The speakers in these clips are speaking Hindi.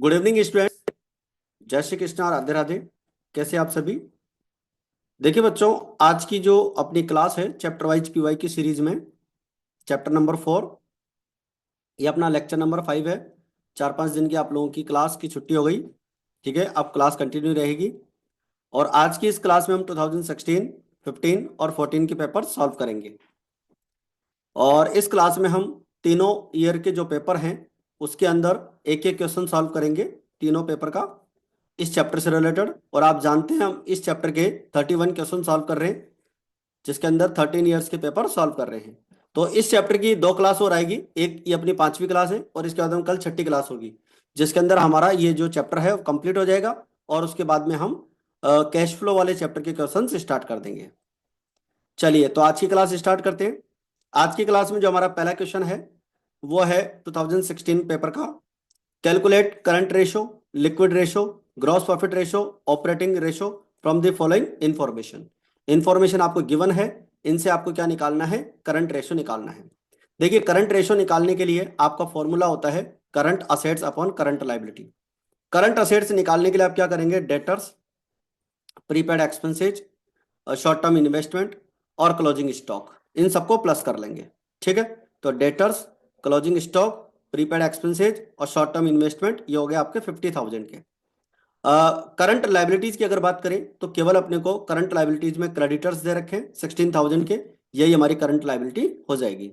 Good evening student. जय श्री कृष्ण और राधे राधे। कैसे आप सभी? देखिए बच्चों, आज की जो अपनी क्लास है चैप्टर वाइज पीवाई की सीरीज में चैप्टर नंबर 4, ये अपना लेक्चर नंबर 5 है। 4-5 दिन की आप लोगों की क्लास की छुट्टी हो गई। ठीक है, अब क्लास कंटिन्यू रहेगी और आज की इस क्लास में हम 2016, 15 और 14 के पेपर सॉल्व करेंगे। और इस क्लास में हम तीनों ईयर के जो पेपर हैं उसके अंदर एक एक क्वेश्चन सॉल्व करेंगे, तीनों पेपर का इस चैप्टर से रिलेटेड। और आप जानते हैं हम इस चैप्टर के 31 क्वेश्चन सॉल्व कर रहे हैं, जिसके अंदर 13 ईयर्स के पेपर सॉल्व कर रहे हैं। तो इस चैप्टर की 2 क्लास और आएगी, एक ये अपनी 5वीं क्लास है और इसके बाद हम कल 6ठी क्लास होगी, जिसके अंदर हमारा ये जो चैप्टर है वो कंप्लीट हो जाएगा। और उसके बाद में हम कैश फ्लो वाले चैप्टर के क्वेश्चन स्टार्ट कर देंगे। चलिए, तो आज की क्लास स्टार्ट करते हैं। आज की क्लास में जो हमारा पहला क्वेश्चन है वो है 2016 पेपर का। Calculate current ratio, liquid ratio, gross profit ratio, operating ratio from the following information. Information आपको गिवन है, इनसे आपको क्या निकालना है? करंट रेशो निकालना है। देखिए, करंट रेशो निकालने के लिए आपका फॉर्मूला होता है current assets upon current liability. Current assets निकालने के लिए आप क्या करेंगे? Debtors, prepaid expenses, short term investment और क्लोजिंग स्टॉक, इन सबको प्लस कर लेंगे। ठीक है, तो debtors, closing stock, prepaid expenses और शॉर्ट टर्म इन्वेस्टमेंट, ये हो गए आपके 50,000 के। करंट लाइबिलिटीज की अगर बात करें तो केवल अपने को करंट लाइबिलिटीज में क्रेडिटर्स दे रखे हैं 16,000 के, यही हमारी करंट लाइबिलिटी हो जाएगी।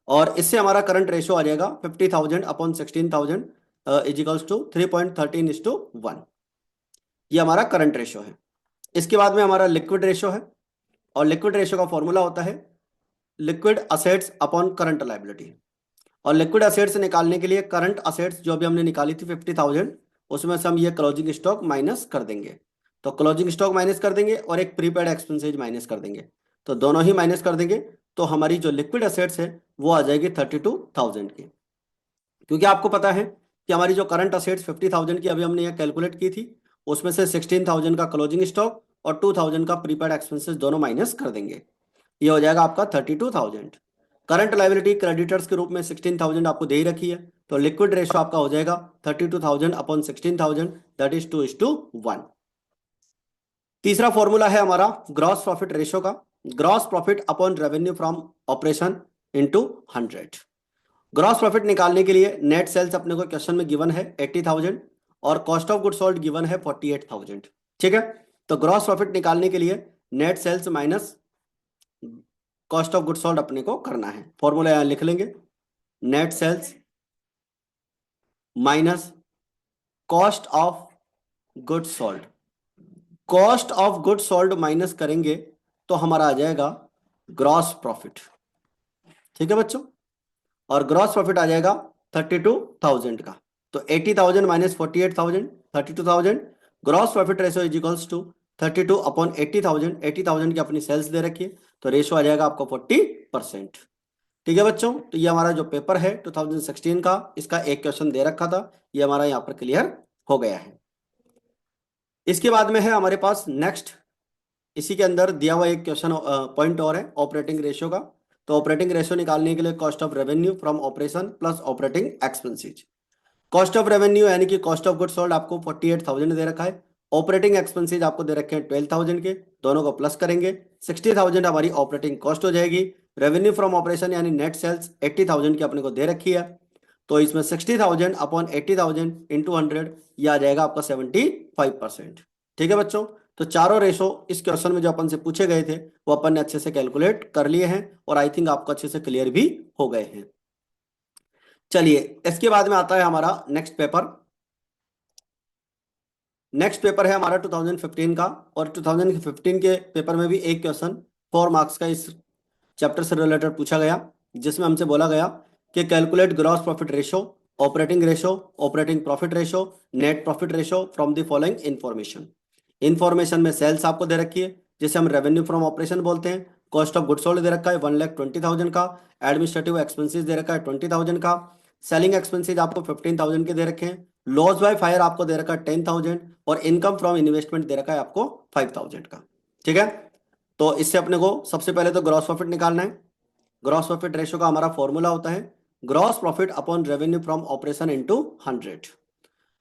और इससे हमारा करंट रेशो आ जाएगा 50,000 अपॉन 16,000 इजिकल्स टू 3.13:1। ये हमारा करंट रेशो है। इसके बाद में हमारा लिक्विड रेशो है, और लिक्विड रेशो का फॉर्मूला होता है liquid assets upon current liability. और लिक्विड असेट्स निकालने के लिए करंट असेट्स जो भी हमने निकाली थी 50,000, उसमें से हम ये क्लोजिंग स्टॉक माइनस कर देंगे। तो क्लोजिंग स्टॉक माइनस कर देंगे और एक प्रीपेड एक्सपेंसेज माइनस कर देंगे। तो दोनों ही माइनस कर देंगे, तो हमारी जो लिक्विड असेट्स है वो आ जाएगी 32,000 की। क्योंकि आपको पता है कि हमारी जो करंट असेट्स 50,000 की अभी हमने ये कैलकुलेट की थी, उसमें से 16,000 का क्लोजिंग स्टॉक और 2,000 का प्रीपेड एक्सपेंसेस दोनों माइनस कर देंगे। ये हो जाएगा आपका 32,000। करंट लाइबिलिटी क्रेडिटर्स के रूप में 16,000 आपको दे ही रखी है, तो लिक्विड रेशो आपका हो जाएगा 32,000 अपॉन 16,000, दैट इज 2:1। तीसरा फॉर्मूला है हमारा ग्रॉस प्रॉफिट रेशो का। Gross profit upon revenue from operation into 100। Gross profit निकालने के लिए नेट सेल्स अपने को क्वेश्चन में गिवन है 80,000 और cost of good sold given है 48,000। ठीक है, तो ग्रॉस प्रॉफिट निकालने के लिए net sales minus cost of good sold अपने को करना है। फॉर्मूला यहां लिख लेंगे, net sales minus cost of good sold. Cost of good sold minus करेंगे तो हमारा आ जाएगा ग्रॉस प्रॉफिट। ठीक है बच्चों, और ग्रॉस प्रॉफिट आ जाएगा 32,000 का। तो 80,000 minus 48,000, 32,000। Gross profit ratio is equals to 32 upon 80,000। 80,000 की अपनी सेल्स दे रखी है, तो रेशो आ जाएगा आपको 40%। ठीक है बच्चों, तो ये हमारा जो पेपर है 2016 का, इसका एक क्वेश्चन दे रखा था, ये हमारा यहाँ पर क्लियर हो गया है। इसके बाद में है हमारे पास नेक्स्ट, इसी के अंदर दिया हुआ एक क्वेश्चन पॉइंट और है ऑपरेटिंग रेशियो का। तो ऑपरेटिंग रेशियो निकालने के लिए cost of revenue from operation plus operating expenses. Cost of revenue यानी कि कॉस्ट ऑफ गुड सोल्ड आपको 48,000 दे रखा है, ऑपरेटिंग एक्सपेंसेज आपको दे रखे हैं 12,000 के, दोनों को प्लस करेंगे 60,000 हमारी ऑपरेटिंग कॉस्ट हो जाएगी। रेवेन्यू फ्रॉम ऑपरेशन यानी नेट सेल्स 80,000 की अपने को दे रखी है, तो इसमें 60,000 अपॉन 80,000 इंटू 100, ये आ जाएगा आपका 75%। ठीक है बच्चों, तो चारों रेशो इस क्वेश्चन में जो अपन से पूछे गए थे वो अपन ने अच्छे से कैलकुलेट कर लिए हैं और आई थिंक आपको अच्छे से क्लियर भी हो गए हैं। चलिए, इसके बाद में आता है हमारा नेक्स्ट पेपर। नेक्स्ट पेपर है हमारा 2015 का, और 2015 के पेपर में भी एक क्वेश्चन 4 मार्क्स का इस चैप्टर से रिलेटेड पूछा गया, जिसमें हमसे बोला गया कि calculate gross profit ratio, operating ratio, operating profit ratio, net profit ratio from the following information. Information में सेल्स आपको दे रखी है, जिसे हम रेवेन्यू फ्रॉम ऑपरेशन बोलते हैं। कॉस्ट ऑफ गुड्स सोल्ड दे रखा है 1,20,000 का। एडमिनिस्ट्रेटिव एक्सपेंसेस दे रखा है 20,000 का। सेलिंग एक्सपेंसेस आपको 15,000 के दे रखे हैं। लॉस बाय फायर आपको दे रखा है 10,000 और इनकम फ्रॉम इन्वेस्टमेंट दे रखा है आपको 5,000 का। ठीक है, तो इससे अपने को सबसे पहले तो ग्रॉस प्रॉफिट निकालना है। ग्रॉस प्रॉफिट रेशो का हमारा फॉर्मूला होता है gross profit upon revenue from operation into 100।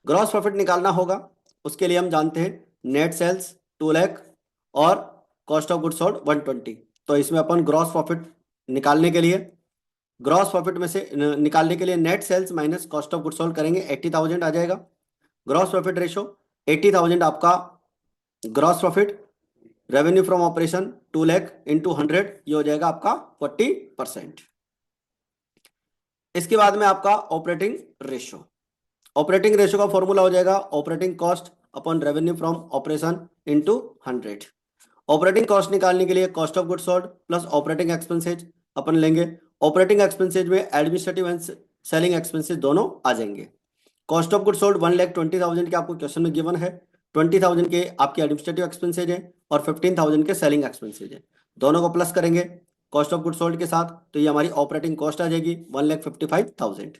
Gross profit निकालना होगा, उसके लिए हम जानते हैं नेट सेल्स 2 लाख और कॉस्ट ऑफ गुड सोल्ड 120। तो इसमें अपन ग्रॉस प्रॉफिट निकालने के लिए, ग्रॉस प्रॉफिट में से निकालने के लिए net sales minus cost of good sold करेंगे, 80,000 आ जाएगा। ग्रॉस प्रॉफिट रेशो 80,000 आपका gross profit, revenue from operation 2 lakh into 100, ये हो जाएगा आपका 40%। इसके बाद में आपका ऑपरेटिंग रेशो, ऑपरेटिंग रेशो का फॉर्मूला हो जाएगा operating cost upon revenue from operation into 100। Operating cost निकालने के लिए cost of goods sold plus operating expenses अपन लेंगे। ऑपरेटिंग एक्सपेंसेज में एडमिनिस्ट्रेटिव एंड सेलिंग एक्सपेंसेज दोनों आ जाएंगे। कॉस्ट ऑफ गुड्स सोल्ड 1,20,000 के आपको क्वेश्चन में गिवन है, 20,000 के आपके एडमिनिस्ट्रेटिव एक्सपेंसेज है और 15,000 के सेलिंग एक्सपेंसेज है। दोनों को प्लस करेंगे कॉस्ट ऑफ गुड्स सोल्ड के साथ, तो ये हमारी ऑपरेटिंग कॉस्ट आ जाएगी 1,55,000।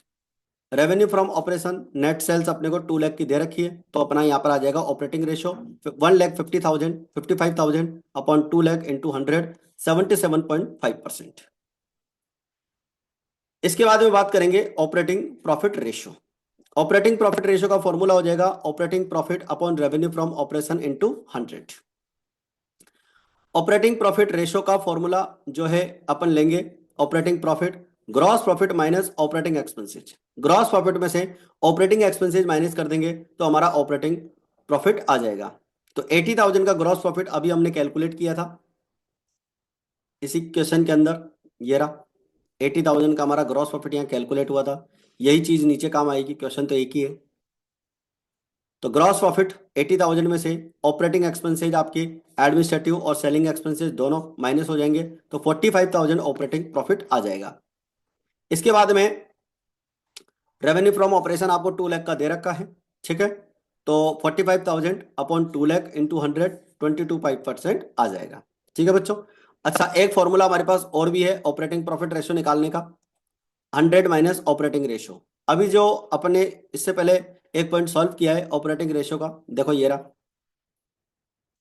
Revenue from operation net sales अपने को 2 लाख की दे रखी है, तो अपना यहाँ पर आ जाएगा operating ratio 1,50,000 55,000 upon 2 lakh into 100, 77.5%। इसके बाद में बात करेंगे operating profit ratio. Operating profit ratio का फॉर्मूला हो जाएगा operating profit upon revenue from operation into 100। Operating profit ratio का फॉर्मूला जो है अपन लेंगे operating profit gross profit minus operating expenses. Gross profit में से ऑपरेटिंग एक्सपेंसेज माइनस कर देंगे तो हमारा ऑपरेटिंग प्रॉफिट आ जाएगा। तो 80,000 का ग्रॉस प्रॉफिट अभी हमने कैलकुलेट किया था इसी क्वेश्चन के अंदर, ये रहा 80,000 का हमारा ग्रॉस प्रॉफिट यहाँ कैलकुलेट हुआ था। यही चीज नीचे काम आएगी, क्वेश्चन तो एक ही है। तो ग्रॉस प्रॉफिट 80,000 में से ऑपरेटिंग एक्सपेंसेज आपकी एडमिनिस्ट्रेटिव और सेलिंग एक्सपेंसेज दोनों माइनस हो जाएंगे, तो 45,000 ऑपरेटिंग प्रॉफिट आ जाएगा। इसके बाद में रेवेन्यू फ्रॉम ऑपरेशन आपको 2 लाख का दे रखा है, ठीक है। तो 45,000 अपॉन 2 लाख इंटू 100, 22.5% आ जाएगा, ठीक है बच्चों। अच्छा, एक फॉर्मूला हमारे पास और भी है ऑपरेटिंग प्रॉफिट रेशो निकालने का, 100 माइनस ऑपरेटिंग रेशो। अभी जो अपने इससे पहले एक पॉइंट सॉल्व किया है ऑपरेटिंग रेशो का, देखो ये रहा,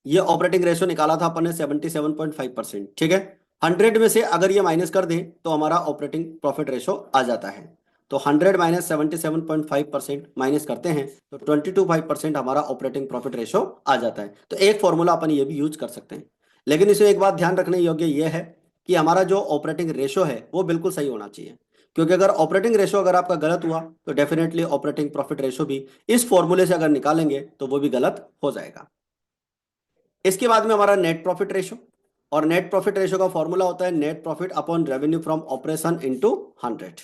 ये ऑपरेटिंग रेशो निकाला था अपन ने 77.5%, ठीक है। 100 में से अगर ये माइनस कर दें तो हमारा ऑपरेटिंग प्रॉफिट रेशो आ जाता है। तो 100 माइनस 77.5% माइनस करते हैं तो 22.5% हमारा ऑपरेटिंग प्रॉफिट रेशो आ जाता है। तो एक फॉर्मूला अपन ये भी यूज कर सकते हैं, लेकिन इसमें एक बात ध्यान रखने योग्य ये है कि हमारा जो ऑपरेटिंग रेशो है वो बिल्कुल सही होना चाहिए, क्योंकि अगर ऑपरेटिंग रेशो अगर आपका गलत हुआ तो डेफिनेटली ऑपरेटिंग प्रॉफिट रेशो भी इस फॉर्मूले से अगर निकालेंगे तो वो भी गलत हो जाएगा। इसके बाद में हमारा नेट प्रॉफिट रेशो, और नेट प्रॉफिट रेशो का फॉर्मूला होता है net profit upon revenue from operation into 100।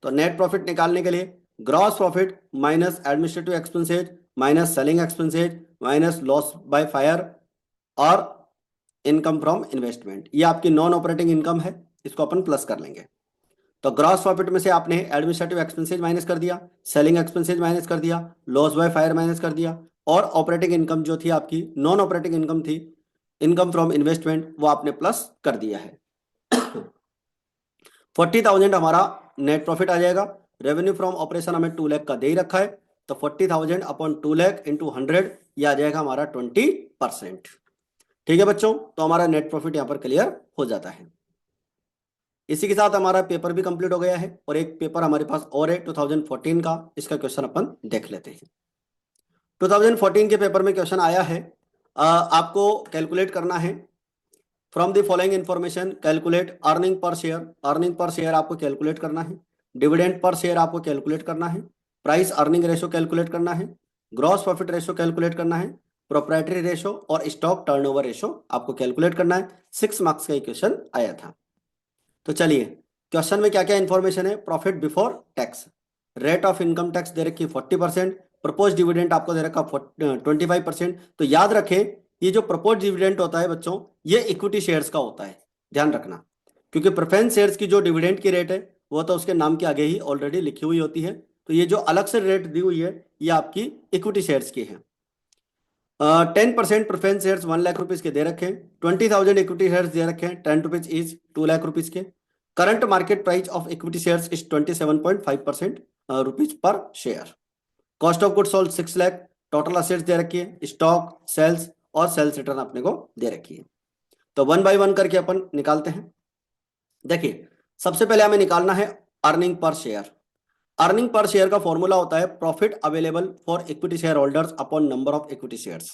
तो नेट प्रॉफिट निकालने के लिए gross profit minus administrative expenses minus selling expenses minus loss by fire और इनकम फ्रॉम इन्वेस्टमेंट, ये आपकी नॉन ऑपरेटिंग इनकम है, इसको अपन प्लस कर लेंगे। तो ग्रॉस प्रॉफिट में से आपने एडमिनिस्ट्रेटिव एक्सपेंसेज माइनस कर दिया, सेलिंग एक्सपेंसेज माइनस कर दिया, लॉस बाय फायर माइनस कर दिया, और ऑपरेटिंग इनकम जो थी आपकी नॉन ऑपरेटिंग इनकम थी, इनकम फ्रॉम इन्वेस्टमेंट, वो आपने प्लस कर दिया है। 40,000 हमारा नेट प्रॉफिट आ जाएगा। रेवेन्यू फ्रॉम ऑपरेशन हमें 2 लाख का दे ही रखा है, तो 40,000 अपॉन 2 लाख इंटू 100, ये आ जाएगा हमारा 20%। ठीक है बच्चों, तो हमारा नेट प्रॉफिट यहाँ पर क्लियर हो जाता है। इसी के साथ हमारा पेपर भी कंप्लीट हो गया है, और एक पेपर हमारे पास और है 2014 का, इसका क्वेश्चन अपन देख लेते हैं। 2014 के पेपर में क्वेश्चन आया है, आपको कैलकुलेट करना है from the following information calculate earning per share. Earning per share आपको कैलकुलेट करना है, डिविडेंड पर शेयर आपको कैलकुलेट करना है, प्राइस अर्निंग रेशो कैलकुलेट करना है, ग्रॉस प्रॉफिट रेशो कैलकुलेट करना है, प्रोप्राइटरी रेशो और स्टॉक टर्नओवर रेशो आपको कैलकुलेट करना है। 6 मार्क्स का क्वेश्चन आया था। तो चलिए, क्वेश्चन में क्या क्या इंफॉर्मेशन है। Profit before tax, rate of income tax दे रखी 40%, प्रपोज डिविडेंड आपको दे रखा 25%। तो याद रखें, ये जो प्रपोज डिविडेंड होता है बच्चों, ये इक्विटी शेयर्स का होता है, ध्यान रखना, क्योंकि प्रेफरेंस शेयर्स की जो डिविडेंड की रेट है वो तो उसके नाम के आगे ही ऑलरेडी लिखी हुई होती है। तो ये जो अलग से रेट दी हुई है ये आपकी इक्विटी शेयर्स की है। 10% प्रेफरेंस शेयर्स 1 लाख रुपीज के दे रखे हैं, 20,000 इक्विटी शेयर्स दे रखे हैं 10 रुपीज इज 2 लाख रुपीज के। Current market price of equity shares is 27.5% rupees per share. Cost of good sold 6 lakh, total assets दे रखी है, स्टॉक, सेल्स और सेल्स रिटर्न अपने को दे रखी है। तो 1 बाय 1 करके अपन निकालते हैं। देखिए, सबसे पहले हमें निकालना है earning per share. Earning per share का फॉर्मूला होता है profit available for equity share holders upon number of equity shares.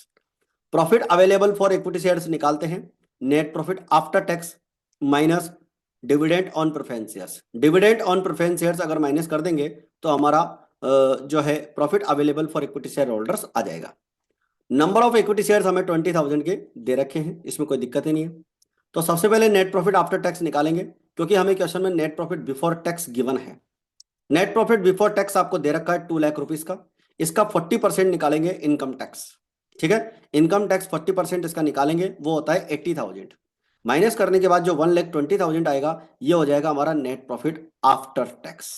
Profit available for equity shares निकालते हैं net profit after tax minus dividend on preference shares. Dividend on preference shares अगर माइनस कर देंगे तो हमारा जो है profit available for equity share holders आ जाएगा। नंबर ऑफ इक्विटी शेयर्स हमें 20,000 के दे रखे हैं, इसमें कोई दिक्कत ही नहीं है। तो सबसे पहले नेट प्रॉफिट आफ्टर टैक्स निकालेंगे, क्योंकि हमें क्वेश्चन में net profit before tax given है। नेट प्रॉफिट बिफोर टैक्स आपको दे रखा है 2 लाख रुपीज का, इसका 40% निकालेंगे इनकम टैक्स। ठीक है, इनकम टैक्स 40% इसका निकालेंगे, वो होता है 80,000। माइनस करने के बाद जो 1,20,000 आएगा ये हो जाएगा हमारा नेट प्रॉफिट आफ्टर टैक्स।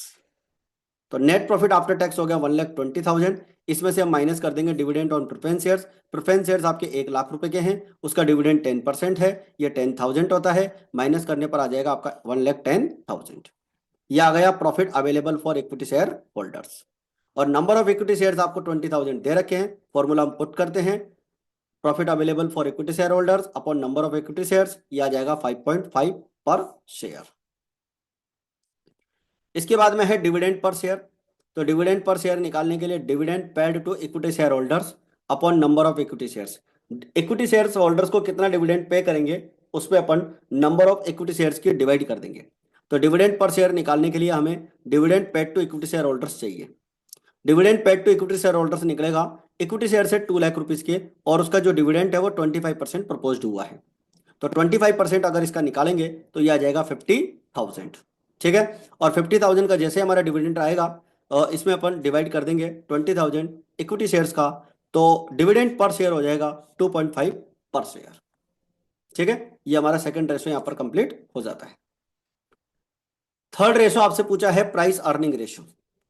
तो नेट प्रॉफिट आफ्टर टैक्स हो गया 1,20,000। इसमें से हम माइनस कर देंगे dividend on preference shares. Preference shares आपके 1 लाख रुपए के हैं, उसका डिविडेंड 10% है, ये 10,000 होता है। माइनस करने पर आ जाएगा आपका 1,10,000। ये आ गया profit available for equity share holders. और नंबर ऑफ इक्विटी शेयर्स आपको 20,000 दे रखे हैं, फॉर्मूला हम पुट करते हैं profit available for equity share holders upon number of equity shares, ये आ जाएगा 5.5 पर शेयर। इसके बाद में है डिविडेंड पर शेयर। तो डिविडेंड पर शेयर निकालने के लिए dividend paid to equity share holders upon number of equity shares. Equity shares holders को कितना डिविडेंड पे करेंगे उस पर अपन नंबर ऑफ इक्विटी शेयर्स की डिवाइड कर देंगे। तो डिविडेंड पर शेयर निकालने के लिए हमें dividend paid to equity share holders चाहिए। Dividend paid to equity share holders निकलेगा इक्विटी शेयर से 2 लाख रुपीज के, और उसका जो डिविडेंड है वो 25% प्रपोज हुआ है। तो 25% अगर इसका निकालेंगे तो ये आ जाएगा 50,000। ठीक है, और 50,000 का जैसे हमारा डिविडेंड आएगा इसमें अपन डिवाइड कर देंगे 20,000 इक्विटी शेयर्स का, तो डिविडेंड पर शेयर हो जाएगा 2.5 पर शेयर। ठीक है, ये हमारा सेकंड रेशो यहां पर कंप्लीट हो जाता है। थर्ड रेशो आपसे पूछा है प्राइस अर्निंग रेशो।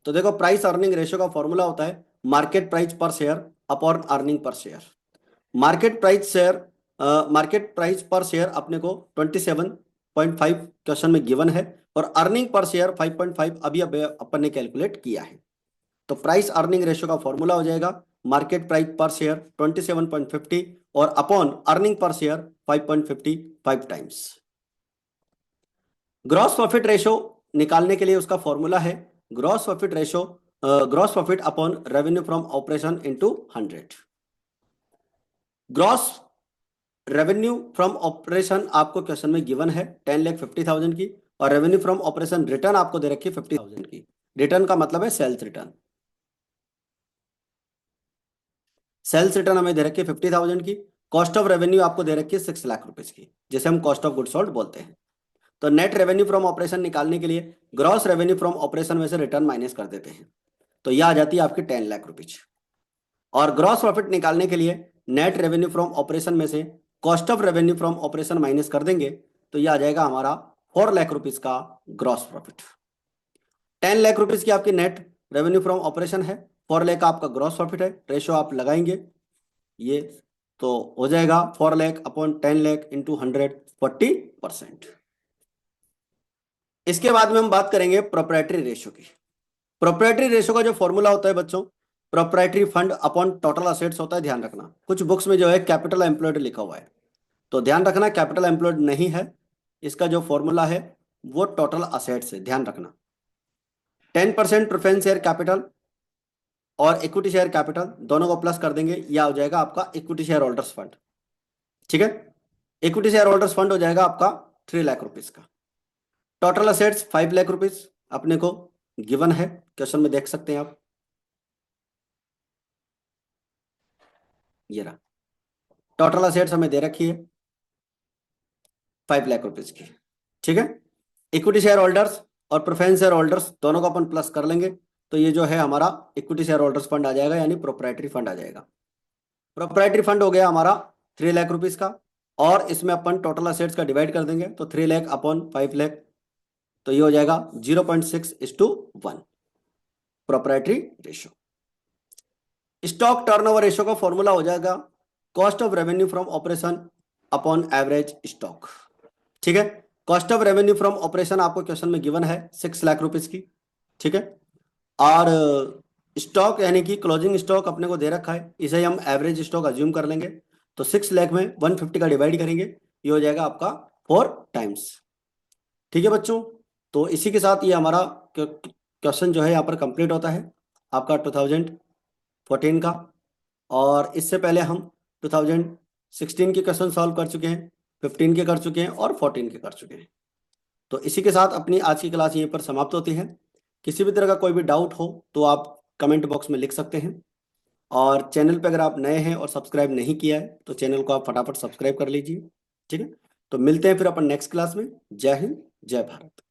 तो देखो प्राइस अर्निंग रेशो का फॉर्मूला होता है मार्केट प्राइस पर share upon earning per share. Market price पर शेयर अपने को 27.5 क्वेश्चन में गिवन है, और अर्निंग पर शेयर 5.5 अभी अपन ने कैलकुलेट किया है। तो प्राइस अर्निंग रेशियो का फॉर्मूला हो जाएगा मार्केट प्राइस पर शेयर 27.50 और upon earning per share 5.55 times. Gross profit ratio निकालने के लिए उसका फॉर्मूला है gross profit upon revenue from operation into 100। Gross revenue from operation आपको क्वेश्चन में गिवन है 10,50,000 की, और रेवेन्यू फ्रॉम ऑपरेशन रिटर्न आपको दे रखी है 50,000 की। रिटर्न का मतलब है सेल्स रिटर्न। सेल्स रिटर्न हमें दे रखी है 50,000 की। कॉस्ट ऑफ रेवेन्यू आपको दे रखी है 6 लाख रुपए की, जिसे हम कॉस्ट ऑफ गुड सोल्ड बोलते हैं। तो नेट रेवेन्यू फ्रॉम ऑपरेशन निकालने के लिए ग्रॉस रेवेन्यू फ्रॉम ऑपरेशन में से रिटर्न माइनस कर देते हैं, तो यह आ जाती है आपकी 10 लाख रुपीज। और ग्रॉस प्रॉफिट निकालने के लिए नेट रेवेन्यू फ्रॉम ऑपरेशन में से cost of revenue from operation minus कर देंगे, तो यह आ जाएगा हमारा 4 लाख रुपीज का ग्रॉस प्रॉफिट। 10 लाख रुपीज की आपकी नेट रेवेन्यू फ्रॉम ऑपरेशन है, 4 लाख का आपका ग्रॉस प्रॉफिट है। रेशो आप लगाएंगे ये, तो हो जाएगा 4 लाख अपॉन 10 लाख इंटू 100, 40%। इसके बाद में हम बात करेंगे प्रोप्राइटरी रेशो की। प्रोप्राइटरी रेशो का जो फॉर्मूला होता है बच्चों, proprietary fund upon total assets होता है। ध्यान रखना, कुछ बुक्स में जो है कैपिटल एम्प्लॉयड लिखा हुआ है, तो ध्यान रखना कैपिटल एम्प्लॉयड नहीं है। इसका जो फॉर्मूला है वो टोटल असेट्स है, ध्यान रखना। 10% प्रेफरेंस शेयर कैपिटल और इक्विटी शेयर कैपिटल दोनों को प्लस कर देंगे, यह हो जाएगा आपका इक्विटी शेयर होल्डर्स फंड। ठीक है, इक्विटी शेयर होल्डर्स फंड हो जाएगा आपका 3 लाख रुपीज का। टोटल असेट्स 5 लाख रुपीज अपने को गिवन है, क्वेश्चन में देख सकते हैं आप, ये रहा। टोटल असेट्स हमें दे रखी है 5 लाख रुपीज की। ठीक है, इक्विटी शेयर होल्डर्स और प्रेफरेंस शेयर होल्डर्स दोनों को अपन प्लस कर लेंगे, तो ये जो है हमारा इक्विटी शेयर होल्डर्स फंड आ जाएगा, यानी प्रोप्राइटरी फंड आ जाएगा। प्रोप्राइटरी फंड हो गया हमारा 3 लाख रुपीज का, और इसमें अपन टोटल असेट्स का डिवाइड कर देंगे, तो 3 लाख अपॉन 5 लाख, तो ये हो जाएगा 0.6:1 proprietary ratio. Stock turnover ratio का फॉर्मूला हो जाएगा cost of revenue from operation upon average stock. ठीक है, cost of revenue from operation आपको क्वेश्चन में गिवन है 6 लाख रुपीज की। ठीक है, और स्टॉक यानी कि क्लोजिंग स्टॉक अपने को दे रखा है, इसे हम एवरेज स्टॉक अज्यूम कर लेंगे, तो 6 लाख में 150 का डिवाइड करेंगे, ये हो जाएगा आपका 4 टाइम्स। ठीक है बच्चों, तो इसी के साथ ये हमारा क्वेश्चन जो है यहाँ पर कंप्लीट होता है आपका 2014 का। और इससे पहले हम 2016 के क्वेश्चन सॉल्व कर चुके हैं, 15 के कर चुके हैं और 14 के कर चुके हैं। तो इसी के साथ अपनी आज की क्लास यहीं पर समाप्त होती है। किसी भी तरह का कोई भी डाउट हो तो आप कमेंट बॉक्स में लिख सकते हैं। और चैनल पे अगर आप नए हैं और सब्सक्राइब नहीं किया है तो चैनल को आप फटाफट सब्सक्राइब कर लीजिए। ठीक है, तो मिलते हैं फिर अपन नेक्स्ट क्लास में। जय हिंद, जय भारत।